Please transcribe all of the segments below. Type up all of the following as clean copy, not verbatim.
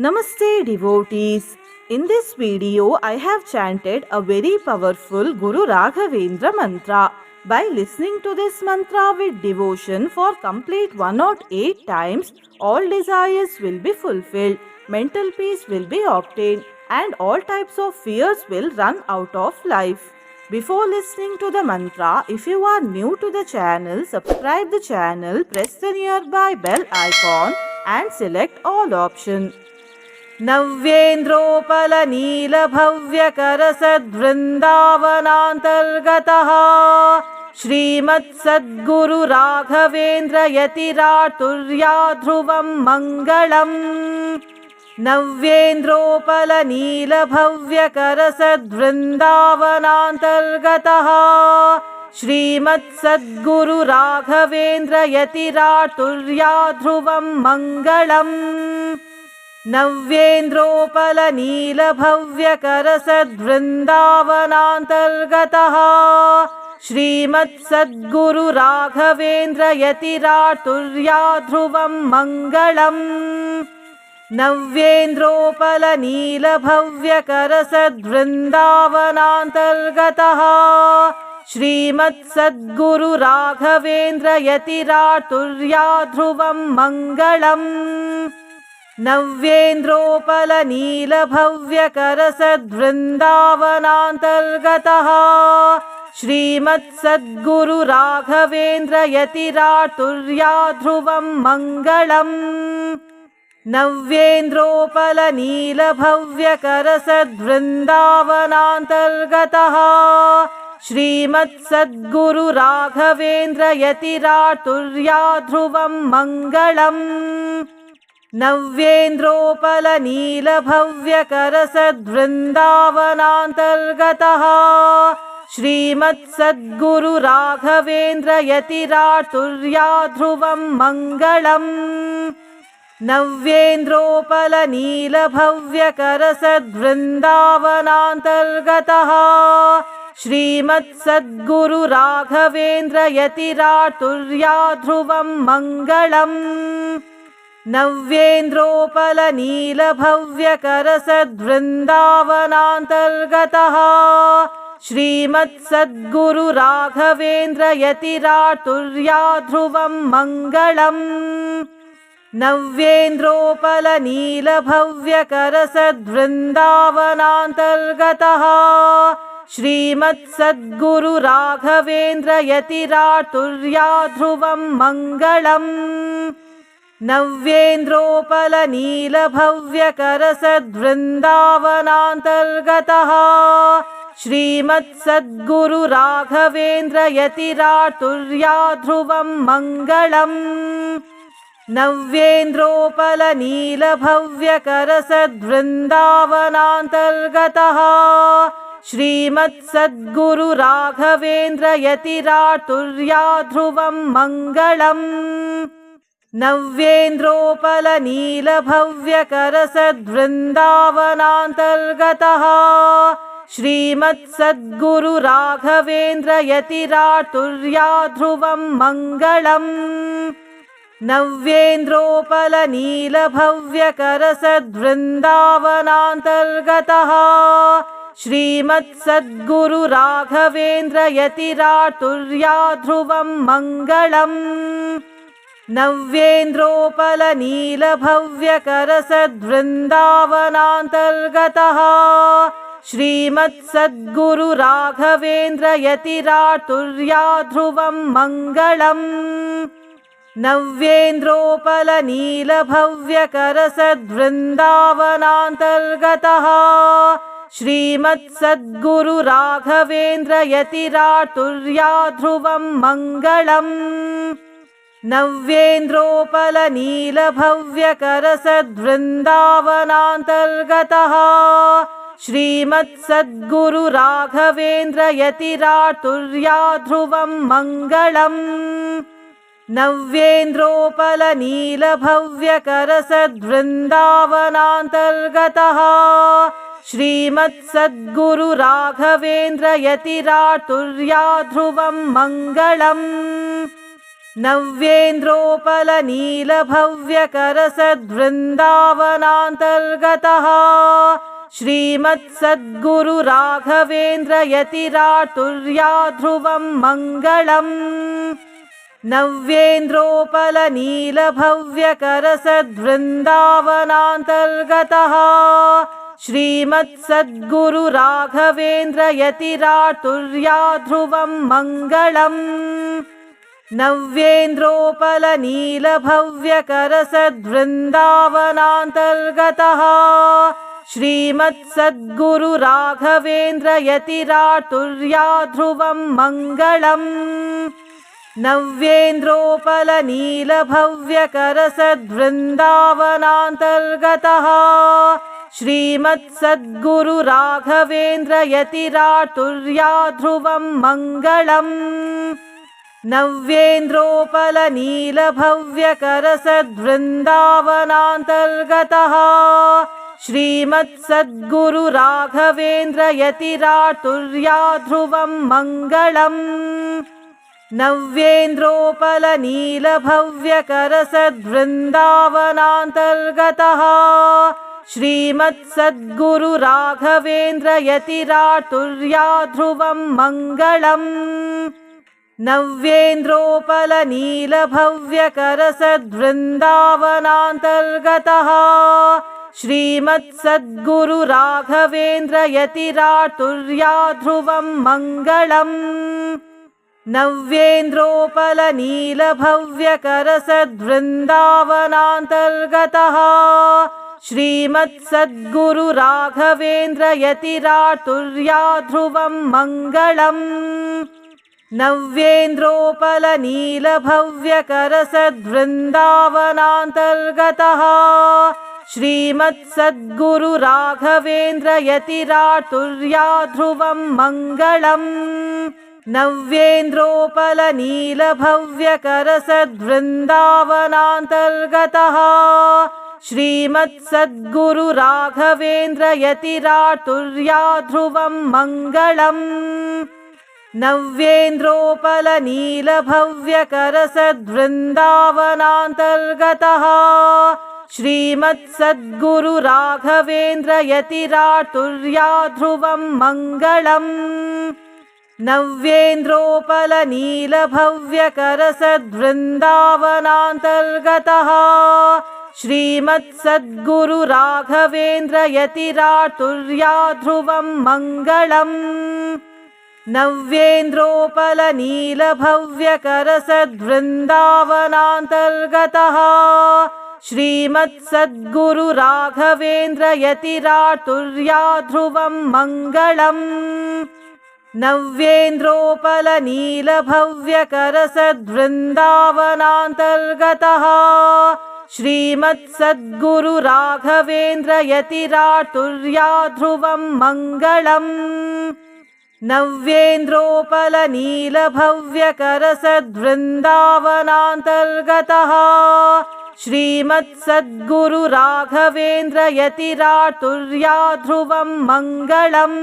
Namaste devotees. In this video, I have chanted a very powerful Guru Raghavendra mantra. By listening to this mantra with devotion for complete 108 times, all desires will be fulfilled, mental peace will be obtained, and all types of fears will run out of life. Before listening to the mantra, if you are new to the channel, subscribe the channel, press the nearby bell icon and select all options. नव्येन्द्रोपलनीलभव्यकरसद्वृन्दावनान्तर्गतः श्रीमत्सद्गुरुराघवेन्द्रयतिरातुर्या ध्रुवं मङ्गलम्। नव्येन्द्रोपलनीलभव्यकरसद्वृन्दावनान्तर्गतः श्रीमत्सद्गुरुराघवेन्द्रयतिरातुर्या ध्रुवं मङ्गलम्। नव्येन्द्रोपलनीलभव्यकरसद्वृन्दावनान्तर्गतः श्रीमत्सद्गुरुराघवेन्द्रयतिरातुर्या ध्रुवं मङ्गलम्। नव्येन्द्रोपलनीलभव्यकरसद्वृन्दावनान्तर्गतः श्रीमत्सद्गुरुराघवेन्द्रयतिरातुर्या ध्रुवं मङ्गलम्। नव्येन्द्रोपलनीलभव्यकरसद्वृन्दावनान्तर्गतः श्रीमत्सद्गुरुराघवेन्द्रयतिरातुर्या ध्रुवं मङ्गलम्। नव्येन्द्रोपलनीलभव्यकरसद्वृन्दावनान्तर्गतः श्रीमत्सद्गुरुराघवेन्द्रयतिरातुर्या ध्रुवं मङ्गलम्। नव्येन्द्रोपलनीलभव्यकरसद्वृन्दावनान्तर्गतः श्रीमत्सद्गुरुराघवेन्द्रयतिरातुर्या ध्रुवं मङ्गलम्। नव्येन्द्रोपलनीलभव्यकरसद्वृन्दावनान्तर्गतः श्रीमत्सद्गुरुराघवेन्द्रयतिरातुर्या ध्रुवं मङ्गलम्। नव्येन्द्रोपलनीलभव्यकरसद्वृन्दावनान्तर्गतः श्रीमत्सद्गुरुराघवेन्द्रयतिरातुर्या ध्रुवं मङ्गलम्। नव्येन्द्रोपलनीलभव्यकरसद्वृन्दावनान्तर्गतः श्रीमत्सद्गुरुराघवेन्द्रयतिरातुर्या ध्रुवं मङ्गलम्। नव्येन्द्रोपलनीलभव्यकरसद्वृन्दावनान्तर्गतः श्रीमत्सद्गुरुराघवेन्द्रयतिरातुर्या ध्रुवं मङ्गलम्। नव्येन्द्रोपलनीलभव्यकरसद्वृन्दावनान्तर्गतः श्रीमत्सद्गुरुराघवेन्द्रयतिरातुर्या ध्रुवं मङ्गलम्। नव्येन्द्रोपलनीलभव्यकरसद्वृन्दावनान्तर्गतः श्रीमत्सद्गुरुराघवेन्द्रयतिरातुर्या ध्रुवं मङ्गलम्। नव्येन्द्रोपलनीलभव्यकरसद्वृन्दावनान्तर्गतः श्रीमत्सद्गुरुराघवेन्द्रयतिरातुर्या ध्रुवं मङ्गलम्। नव्येन्द्रोपलनीलभव्यकरसद्वृन्दावनान्तर्गतः श्रीमत्सद्गुरुराघवेन्द्रयतिरातुर्या ध्रुवं मङ्गलम्। नव्येन्द्रोपलनीलभव्यकरसद्वृन्दावनान्तर्गतः श्रीमत्सद्गुरुराघवेन्द्रयतिरातुर्या ध्रुवं मङ्गलम्। नव्येन्द्रोपलनीलभव्यकरसद्वृन्दावनान्तर्गतः श्रीमत्सद्गुरुराघवेन्द्रयतिरातुर्या ध्रुवं मङ्गलम्। नव्येन्द्रोपलनीलभव्यकरसद्वृन्दावनान्तर्गतः श्रीमत्सद्गुरुराघवेन्द्रयतिरातुर्या ध्रुवं मङ्गलम्। नव्येन्द्रोपलनीलभव्यकरसद्वृन्दावनान्तर्गतः श्रीमत्सद्गुरुराघवेन्द्रयतिराटुर्या ध्रुवं मङ्गलम्। नव्येन्द्रोपलनीलभव्यकरसद्वृन्दावनान्तर्गतः श्रीमत्सद्गुरुराघवेन्द्रयतिराटुर्या ध्रुवं मङ्गलम्। नव्येन्द्रोपलनीलभव्यकरसद्वृन्दावनान्तर्गतः श्रीमत्सद्गुरुराघवेन्द्रयतिराटुर्या ध्रुवं मङ्गलम्। नव्येन्द्रोपलनीलभव्यकरसद्वृन्दावनान्तर्गतः श्रीमत्सद्गुरुराघवेन्द्रयतिराटुर्या ध्रुवं मङ्गलम्। नव्येन्द्रोपलनीलभव्यकरसद्वृन्दावनान्तर्गतः श्रीमत्सद्गुरुराघवेन्द्रयतिराटुर्या ध्रुवं मङ्गलम्। नव्येन्द्रोपलनीलभव्यकरसद्वृन्दावनान्तर्गतः श्रीमत्सद्गुरुराघवेन्द्रयतिराटुर्या ध्रुवं मङ्गलम्। नव्येन्द्रोपलनीलभव्यकरसद्वृन्दावनान्तर्गतः श्रीमत्सद्गुरुराघवेन्द्रयतिराटुर्या ध्रुवं मङ्गलम्। नव्येन्द्रोपलनीलभव्यकरसद्वृन्दावनान्तर्गतः श्रीमत्सद्गुरुराघवेन्द्रयतिराटुर्या ध्रुवं मङ्गलम्। नव्येन्द्रोपलनीलभव्यकरसद्वृन्दावनान्तर्गतः श्रीमत्सद्गुरुराघवेन्द्रयतिराटुर्या ध्रुवं मङ्गलम्। नव्येन्द्रोपलनीलभव्यकरसद्वृन्दावनान्तर्गतः श्रीमत्सद्गुरुराघवेन्द्रयतिराटुर्या ध्रुवं मङ्गलम्। नव्येन्द्रोपलनीलभव्यकरसद्वृन्दावनान्तर्गतः श्रीमत्सद्गुरुराघवेन्द्रयतिराटुर्या ध्रुवं मङ्गलम्। नव्येन्द्रोपलनीलभव्यकरसद्वृन्दावनान्तर्गतः श्रीमत्सद्गुरुराघवेन्द्रयतिराटुर्या ध्रुवं मङ्गलम्। नव्येन्द्रोपलनीलभव्यकरसद्वृन्दावनान्तर्गतः श्रीमत्सद्गुरुराघवेन्द्रयतिराटुर्या ध्रुवं मङ्गलम्। नव्येन्द्रोपलनीलभव्यकरसद्वृन्दावनान्तर्गतः श्रीमत्सद्गुरुराघवेन्द्रयतिराटुर्या ध्रुवं मङ्गलम्। नव्येन्द्रोपलनीलभव्यकरसद्वृन्दावनान्तर्गतः श्रीमत्सद्गुरुराघवेन्द्रयतिराटुर्या ध्रुवं मङ्गलम्।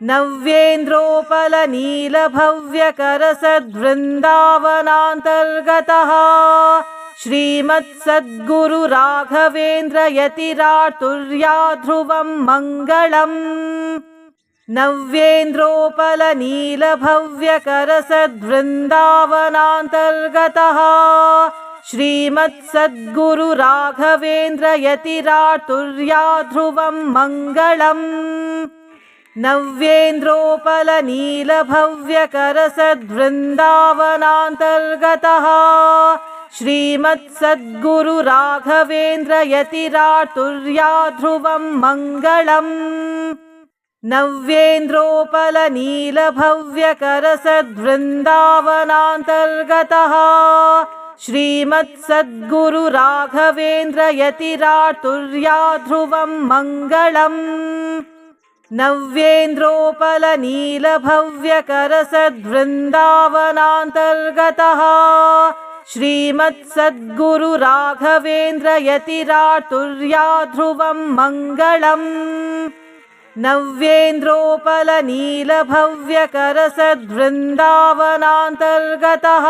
नव्येन्द्रोपलनीलभव्यकरसद्वृन्दावनान्तर्गतः श्रीमत्सद्गुरुराघवेन्द्रयतिराटुर्या ध्रुवं मङ्गलम्। नव्येन्द्रोपलनीलभव्यकरसद्वृन्दावनान्तर्गतः श्रीमत्सद्गुरुराघवेन्द्रयतिराटुर्या ध्रुवं मङ्गलम्। नव्येन्द्रोपलनीलभव्यकरसद्वृन्दावनान्तर्गतः श्रीमत्सद्गुरुराघवेन्द्रयतिराटुर्या ध्रुवं मङ्गलम्। नव्येन्द्रोपलनीलभव्यकरसद्वृन्दावनान्तर्गतः श्रीमत्सद्गुरुराघवेन्द्रयतिराटुर्या ध्रुवं मङ्गलम्। नव्येन्द्रोपलनीलभव्यकरसद्वृन्दावनान्तर्गतः श्रीमत्सद्गुरुराघवेन्द्रयतिराटुर्या ध्रुवं मङ्गलम्। नव्येन्द्रोपलनीलभव्यकरसद्वृन्दावनान्तर्गतः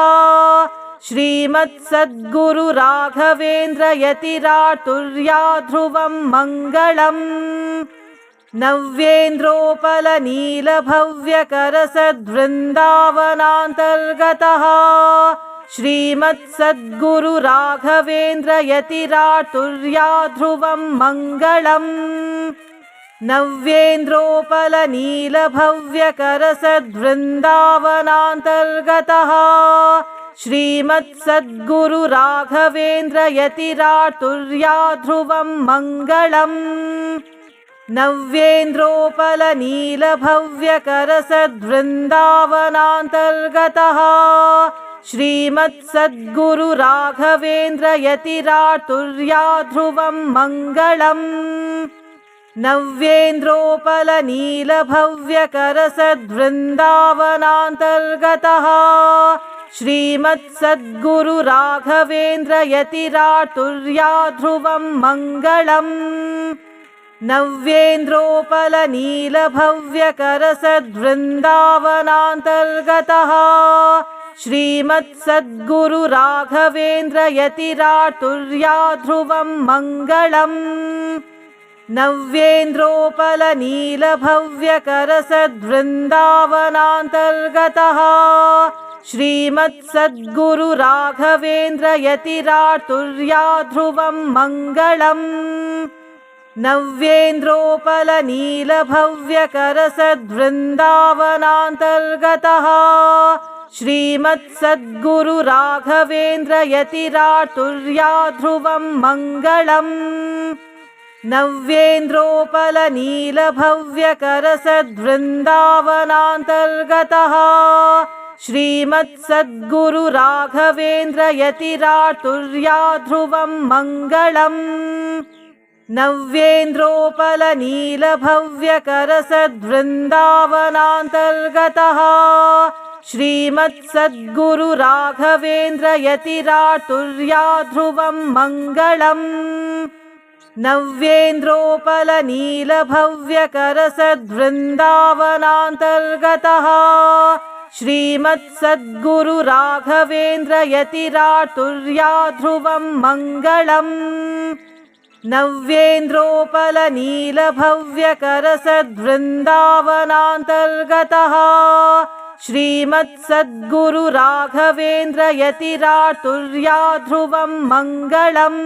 श्रीमत्सद्गुरु राघवेन्द्र यतिराटुर्या ध्रुवं मङ्गलम् नव्येन्द्रोपलनीलभव्यकरसद्वृन्दावनान्तर्गतः श्रीमत्सद्गुरु राघवेन्द्र यतिराटुर्या ध्रुवं मङ्गलम् नव्येन्द्रोपलनीलभव्यकरसद्वृन्दावनान्तर्गतः श्रीमत्सद्गुरु राघवेन्द्र यतिराटुर्या ध्रुवं मङ्गलम् नव्येन्द्रोपलनीलभव्यकरसद्वृन्दावनान्तर्गतः श्रीमत्सद्गुरु राघवेन्द्र यतिराटुर्या ध्रुवं मङ्गलम् नव्येन्द्रोपलनीलभव्यकरसद्वृन्दावनान्तर्गतः श्रीमत्सद्गुरु राघवेन्द्र यतिराटुर्या ध्रुवं मङ्गलम् नव्येन्द्रोपलनीलभव्यकरसद्वृन्दावनान्तर्गतः श्रीमत्सद्गुरु राघवेन्द्र यतिराटुर्या ध्रुवं मङ्गलम् नव्येन्द्रोपलनीलभव्यकरसद्वृन्दावनान्तर्गतः श्रीमत्सद्गुरु राघवेन्द्र यतिराटुर्या ध्रुवं मङ्गलम् नव्येन्द्रोपलनीलभव्यकरसद्वृन्दावनान्तर्गतः श्रीमत्सद्गुरु राघवेन्द्र यतिराटुर्या ध्रुवं मङ्गलम् नव्येन्द्रोपलनीलभव्यकरसद्वृन्दावनान्तर्गतः श्रीमत्सद्गुरु राघवेन्द्र यतिराटुर्या ध्रुवं मङ्गलम् नव्येन्द्रोपलनीलभव्यकरसद्वृन्दावनान्तर्गतः श्रीमत्सद्गुरु राघवेन्द्र यतिराटुर्या ध्रुवं मङ्गलम् नव्येन्द्रोपलनीलभव्यकरसद्वृन्दावनान्तर्गतः श्रीमत्सद्गुरु राघवेन्द्र यतिराटुर्या ध्रुवं मङ्गलम् नव्येन्द्रोपलनीलभव्यकरसद्वृन्दावनान्तर्गतः श्रीमत्सद्गुरु राघवेन्द्र यतिराटुर्या ध्रुवं मङ्गलम्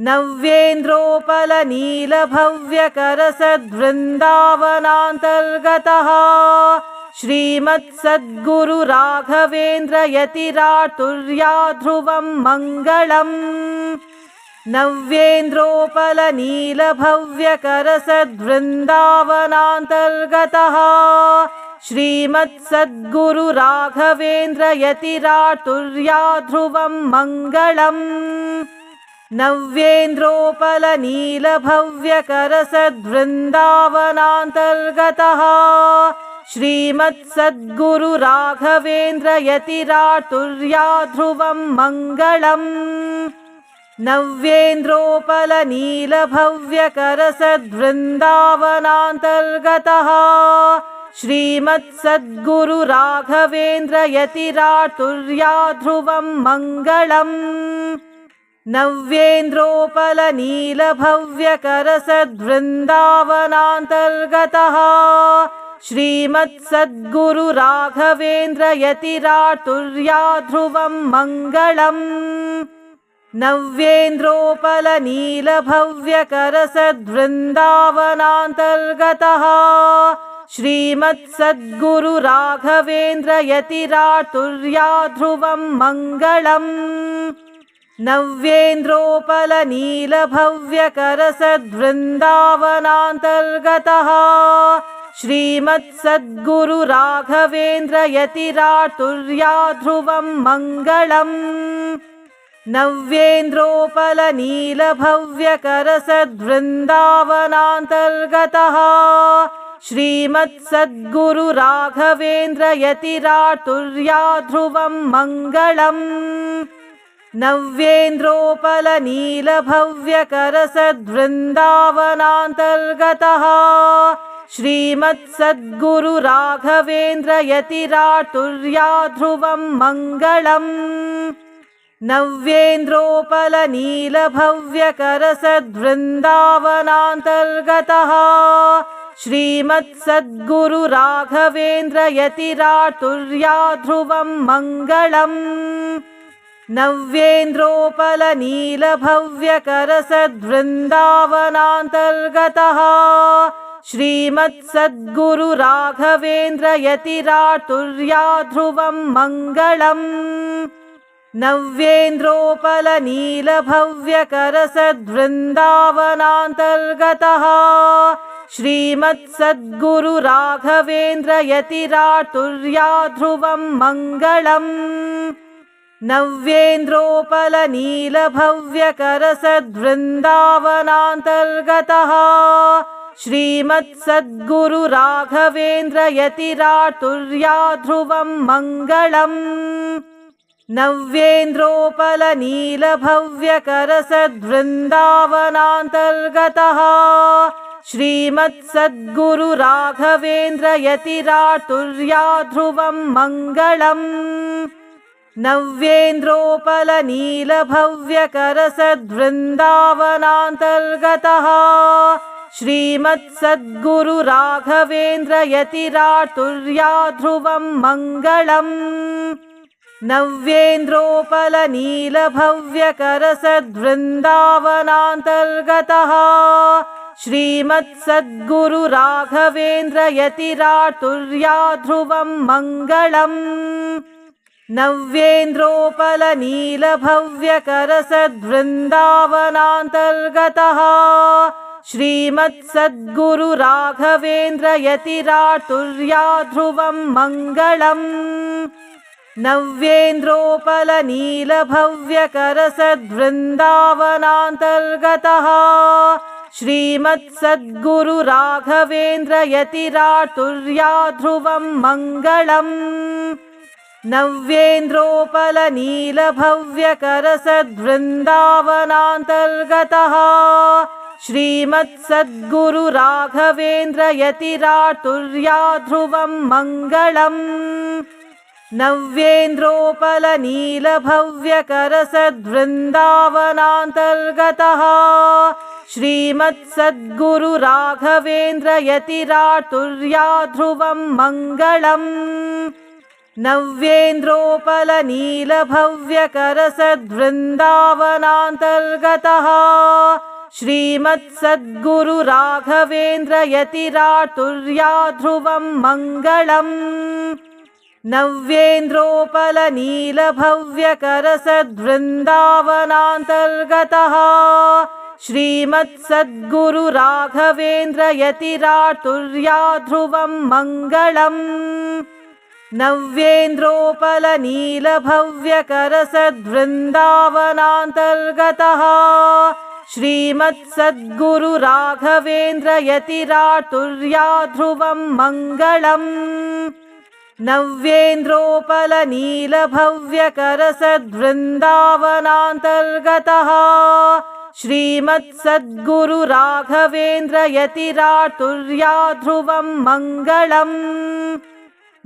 नव्येन्द्रोपलनीलभव्यकरसद्वृन्दावनान्तर्गतः श्रीमत्सद्गुरु राघवेन्द्र यतिराटुर्या ध्रुवं मङ्गलम् नव्येन्द्रोपलनीलभव्यकरसद्वृन्दावनान्तर्गतः श्रीमत्सद्गुरु राघवेन्द्र यतिराटुर्या ध्रुवं मङ्गलम् नव्येन्द्रोपलनीलभव्यकरसद्वृन्दावनान्तर्गतः श्रीमत्सद्गुरु राघवेन्द्र यतिराटुर्या ध्रुवं मङ्गलम् नव्येन्द्रोपलनीलभव्यकरसद्वृन्दावनान्तर्गतः श्रीमत्सद्गुरु राघवेन्द्र यतिराटुर्या ध्रुवं मङ्गलम् नव्येन्द्रोपलनीलभव्यकरसद्वृन्दावनान्तर्गतः श्रीमत्सद्गुरु राघवेन्द्र यतिराटुर्या ध्रुवं मङ्गलम् नव्येन्द्रोपलनीलभव्यकरसद्वृन्दावनान्तर्गतः श्रीमत्सद्गुरु राघवेन्द्र यतिराटुर्या ध्रुवं मङ्गलम् नव्येन्द्रोपलनीलभव्यकरसद्वृन्दावनान्तर्गतः श्रीमत्सद्गुरु राघवेन्द्र यतिराटुर्या ध्रुवं मङ्गलम् नव्येन्द्रोपलनीलभव्यकरसद्वृन्दावनान्तर्गतः श्रीमत्सद्गुरु राघवेन्द्र यतिराटुर्या ध्रुवं मङ्गलम् नव्येन्द्रोपलनीलभव्यकरसद्वृन्दावनान्तर्गतः श्रीमत्सद्गुरु राघवेन्द्र यतिराटुर्या ध्रुवं मङ्गलम् नव्येन्द्रोपलनीलभव्यकरसद्वृन्दावनान्तर्गतः श्रीमत्सद्गुरु राघवेन्द्र यतिराटुर्या ध्रुवं मङ्गलम् नव्येन्द्रोपलनीलभव्यकरसद्वृन्दावनान्तर्गतः श्रीमत्सद्गुरु राघवेन्द्र यतिराटुर्या ध्रुवं मङ्गलम् नव्येन्द्रोपलनीलभव्यकरसद्वृन्दावनान्तर्गतः श्रीमत्सद्गुरु राघवेन्द्र यतिराटुर्या ध्रुवं मङ्गलम् नव्येन्द्रोपलनीलभव्यकरसद्वृन्दावनान्तर्गतः श्रीमत्सद्गुरु राघवेन्द्र यतिराटुर्या ध्रुवं मङ्गलम् नव्येन्द्रोपलनीलभव्यकरसद्वृन्दावनान्तर्गतः श्रीमत्सद्गुरु राघवेन्द्र यतिराटुर्या ध्रुवं मङ्गलम् नव्येन्द्रोपलनीलभव्यकरसद्वृन्दावनान्तर्गतः श्रीमत्सद्गुरु राघवेन्द्र यतिराटुर्या ध्रुवं मङ्गलम् नव्येन्द्रोपलनीलभव्यकरसद्वृन्दावनान्तर्गतः श्रीमत्सद्गुरु राघवेन्द्र यतिराटुर्या ध्रुवं मङ्गलम् नव्येन्द्रोपलनीलभव्यकरसद्वृन्दावनान्तर्गतः श्रीमत्सद्गुरु राघवेन्द्र यतिराटुर्या ध्रुवं मङ्गलम् नव्येन्द्रोपलनीलभव्यकरसद्वृन्दावनान्तर्गतः श्रीमत्सद्गुरु राघवेन्द्र यतिराटुर्या ध्रुवं मङ्गलम् नव्येन्द्रोपलनीलभव्यकरसद्वृन्दावनान्तर्गतः श्रीमत्सद्गुरु राघवेन्द्र यतिराटुर्या ध्रुवं मङ्गलम् नव्येन्द्रोपलनीलभव्यकरसद्वृन्दावनान्तर्गतः श्रीमत्सद्गुरु राघवेन्द्र यतिराटुर्या ध्रुवं मङ्गलम् नव्येन्द्रोपलनीलभव्यकरसद्वृन्दावनान्तर्गतः श्रीमत्सद्गुरु राघवेन्द्र यतिराटुर्या ध्रुवं मङ्गलम् नव्येन्द्रोपलनीलभव्यकरसद्वृन्दावनान्तर्गतः श्रीमत्सद्गुरु राघवेन्द्र यतिराटुर्या ध्रुवं मङ्गलम् नव्येन्द्रोपलनीलभव्यकरसद्वृन्दावनान्तर्गतः श्रीमत्सद्गुरु राघवेन्द्र यतिराटुर्या ध्रुवं मङ्गलम् नव्येन्द्रोपलनीलभव्यकरसद्वृन्दावनान्तर्गतः श्रीमत्सद्गुरु राघवेन्द्र यतिराटुर्या ध्रुवं मङ्गलम्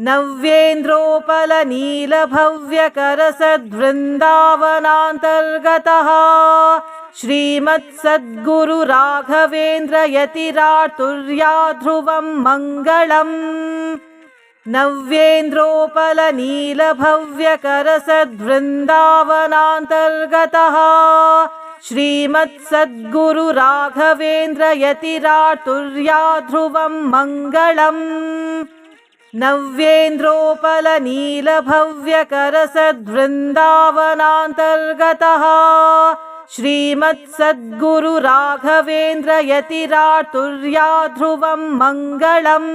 नव्येन्द्रोपलनीलभव्यकरसद्वृन्दावनान्तर्गतः श्रीमत्सद्गुरु राघवेन्द्र यतिराटुर्या ध्रुवं मङ्गलम् नव्येन्द्रोपलनीलभव्यकरसद्वृन्दावनान्तर्गतः श्रीमत्सद्गुरु राघवेन्द्र यतिराटुर्या ध्रुवं मङ्गलम् नव्येन्द्रोपलनीलभव्यकरसद्वृन्दावनान्तर्गतः श्रीमत्सद्गुरु राघवेन्द्र यतिराटुर्या ध्रुवं मङ्गलम्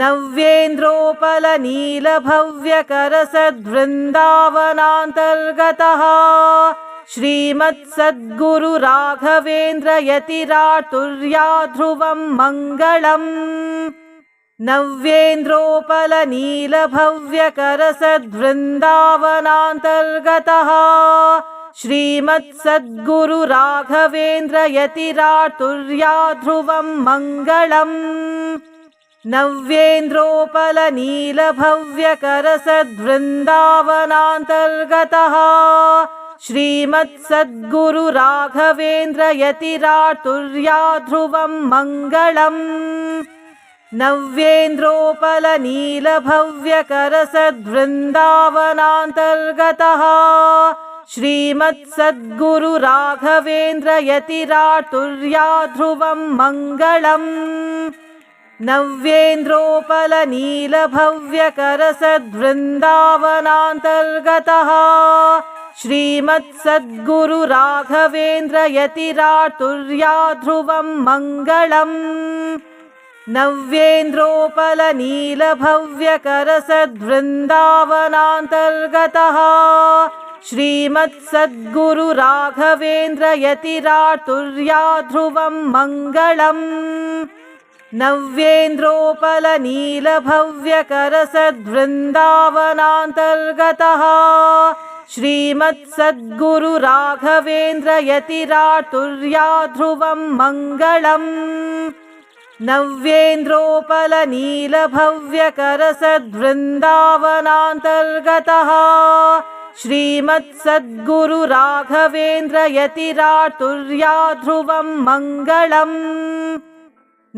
नव्येन्द्रोपलनीलभव्यकरसद्वृन्दावनान्तर्गतः श्रीमत्सद्गुरु राघवेन्द्र यतिराटुर्या ध्रुवं मङ्गलम् नव्येन्द्रोपलनीलभव्यकरसद्वृन्दावनान्तर्गतः श्रीमत्सद्गुरु राघवेन्द्र यतिरातुर्या ध्रुवं मङ्गलम् नव्येन्द्रोपलनीलभव्यकरसद्वृन्दावनान्तर्गतः श्रीमत्सद्गुरु राघवेन्द्र यतिरातुर्या ध्रुवं मङ्गलम् नव्येन्द्रोपलनीलभव्यकरसद्वृन्दावनान्तर्गतः श्रीमत्सद्गुरु राघवेन्द्र यतिरातुर्या ध्रुवं मङ्गलम् नव्येन्द्रोपलनीलभव्यकरसद्वृन्दावनान्तर्गतः श्रीमत्सद्गुरु राघवेन्द्र यतिरातुर्या ध्रुवं मङ्गलम् नव्येन्द्रोपलनीलभव्यकरसद्वृन्दावनान्तर्गतः श्रीमत्सद्गुरु राघवेन्द्र यतिरातुर्या ध्रुवं मङ्गलम् नव्येन्द्रोपलनीलभव्यकरसद्वृन्दावनान्तर्गतः श्रीमत्सद्गुरु राघवेन्द्र यतिरातुर्या ध्रुवं मङ्गलम् नव्येन्द्रोपलनीलभव्यकरसद्वृन्दावनान्तर्गतः श्रीमत्सद्गुरु राघवेन्द्र यतिरातुर्या ध्रुवं मङ्गलम्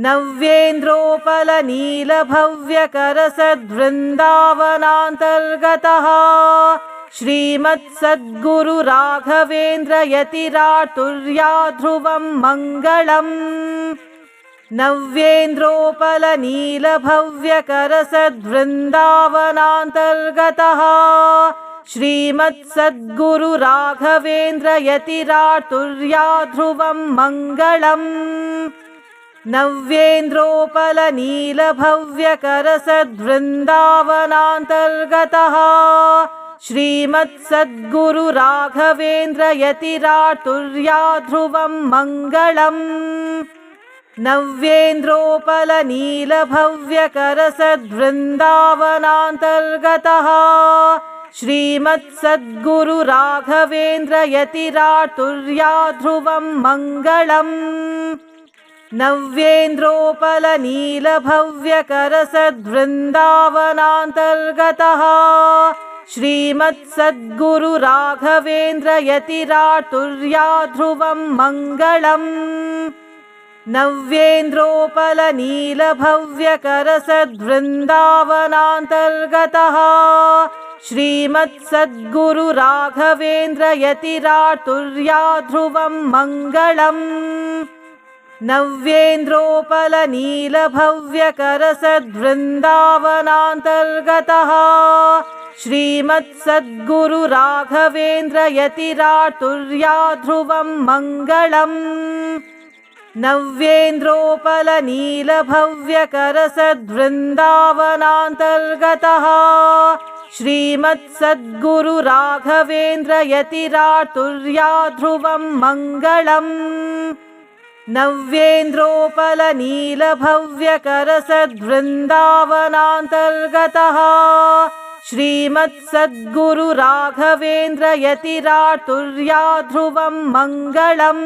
नव्येन्द्रोपलनीलभव्यकरसद्वृन्दावनान्तर्गतः श्रीमत्सद्गुरु राघवेन्द्र यतिरातुर्या ध्रुवं मङ्गलम् नव्येन्द्रोपलनीलभव्यकरसद्वृन्दावनान्तर्गतः श्रीमत्सद्गुरु राघवेन्द्र यतिरातुर्या ध्रुवं मङ्गलम् नव्येन्द्रोपलनीलभव्यकरसद्वृन्दावनान्तर्गतः श्रीमत्सद्गुरु राघवेन्द्र यतिरातुर्या ध्रुवं मङ्गलम् नव्येन्द्रोपलनीलभव्यकरसद्वृन्दावनान्तर्गतः श्रीमत्सद्गुरु राघवेन्द्र यतिरातुर्या ध्रुवं मङ्गलम् नव्येन्द्रोपलनीलभव्यकरसद्वृन्दावनान्तर्गतः श्रीमत्सद्गुरु राघवेन्द्र यतिरातुर्या ध्रुवं मङ्गलम् नव्येन्द्रोपलनीलभव्यकरसद्वृन्दावनान्तर्गतः श्रीमत्सद्गुरु राघवेन्द्र यतिरातुर्या ध्रुवं मङ्गलम् नव्येन्द्रोपलनीलभव्यकरसद्वृन्दावनान्तर्गतः श्रीमत्सद्गुरु राघवेन्द्र यतिरातुर्या ध्रुवं मङ्गलम् नव्येन्द्रोपलनीलभव्यकरसद्वृन्दावनान्तर्गतः श्रीमत्सद्गुरु राघवेन्द्र यतिरातुर्या ध्रुवं मङ्गलम् नव्येन्द्रोपलनीलभव्यकरसद्वृन्दावनान्तर्गतः श्रीमत्सद्गुरु राघवेन्द्र यतिरातुर्या ध्रुवं मङ्गलम्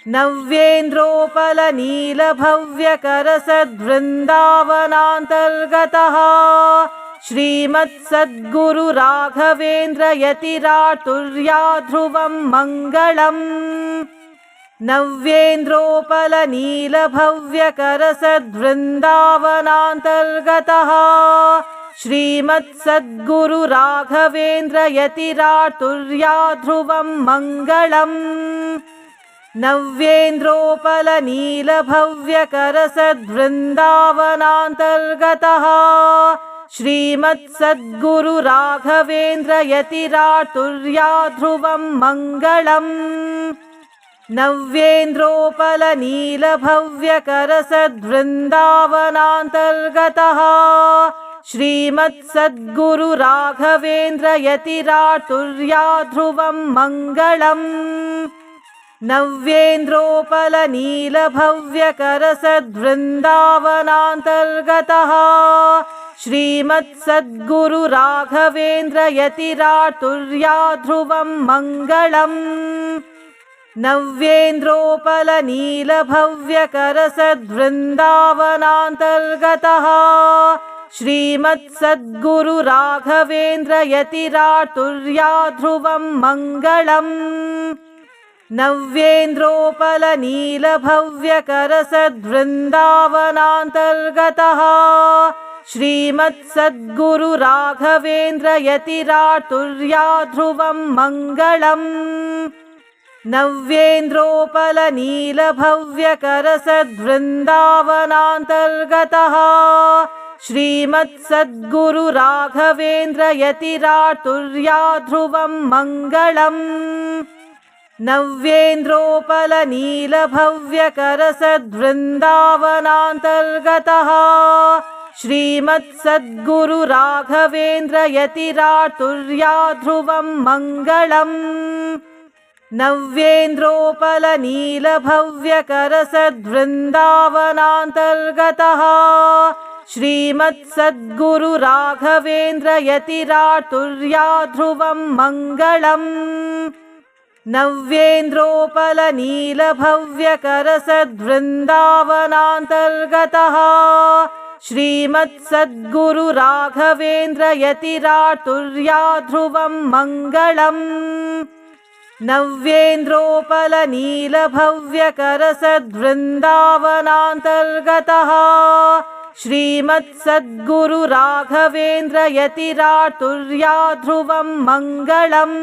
नव्येन्द्रोपलनीलभव्यकरसद्वृन्दावनान्तर्गतः श्रीमत्सद्गुरु राघवेन्द्र यतिरातुर्या ध्रुवं मङ्गलम् नव्येन्द्रोपलनीलभव्यकरसद्वृन्दावनान्तर्गतः श्रीमत्सद्गुरु राघवेन्द्र यतिरातुर्या ध्रुवं मङ्गलम् नव्येन्द्रोपलनीलभव्यकरसद्वृन्दावनान्तर्गतः श्रीमत्सद्गुरु राघवेन्द्र यतिरातुर्या ध्रुवं मङ्गलम् नव्येन्द्रोपलनीलभव्यकरसद्वृन्दावनान्तर्गतः श्रीमत्सद्गुरु राघवेन्द्र यतिरातुर्या ध्रुवं मङ्गलम् नव्येन्द्रोपलनीलभव्यकरसद्वृन्दावनान्तर्गतः श्रीमत्सद्गुरु राघवेन्द्र यतिराटुर्या ध्रुवं मङ्गलम् नव्येन्द्रोपलनीलभव्यकरसद्वृन्दावनान्तर्गतः श्रीमत्सद्गुरु राघवेन्द्र यतिराटुर्या ध्रुवं मङ्गलम् नव्येन्द्रोपलनीलभव्यकरसद्वृन्दावनान्तर्गतः श्रीमत्सद्गुरु राघवेन्द्र यतिराटुर्या ध्रुवं मङ्गलम् नव्येन्द्रोपलनीलभव्यकरसद्वृन्दावनान्तर्गतः श्रीमत्सद्गुरु राघवेन्द्र यतिराटुर्या ध्रुवं मङ्गलम् नव्येन्द्रोपलनीलभव्यकरसद्वृन्दावनान्तर्गतः श्रीमत्सद्गुरु राघवेन्द्र यतिराटुर्या ध्रुवं मङ्गलम् नव्येन्द्रोपलनीलभव्यकरसद्वृन्दावनान्तर्गतः श्रीमत्सद्गुरु राघवेन्द्र यतिराटुर्या ध्रुवं मङ्गलम् नव्येन्द्रोपलनीलभव्यकरसद्वृन्दावनान्तर्गतः श्रीमत्सद्गुरु राघवेन्द्र यतिराटुर्या ध्रुवं मङ्गलम् नव्येन्द्रोपलनीलभव्यकरसद्वृन्दावनान्तर्गतः श्रीमत्सद्गुरु राघवेन्द्र यतिराटुर्या ध्रुवं मङ्गलम्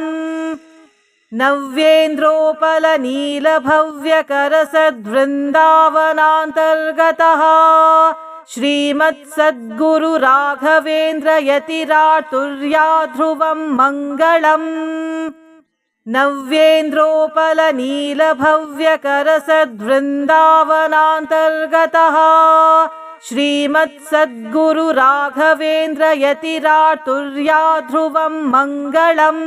नव्येन्द्रोपलनीलभव्यकरसद्वृन्दावनान्तर्गतः श्रीमत्सद्गुरु राघवेन्द्र यतिराटुर्या ध्रुवं मङ्गलम् नव्येन्द्रोपलनीलभव्यकरसद्वृन्दावनान्तर्गतः श्रीमत्सद्गुरु राघवेन्द्र यतिराटुर्या ध्रुवं मङ्गलम्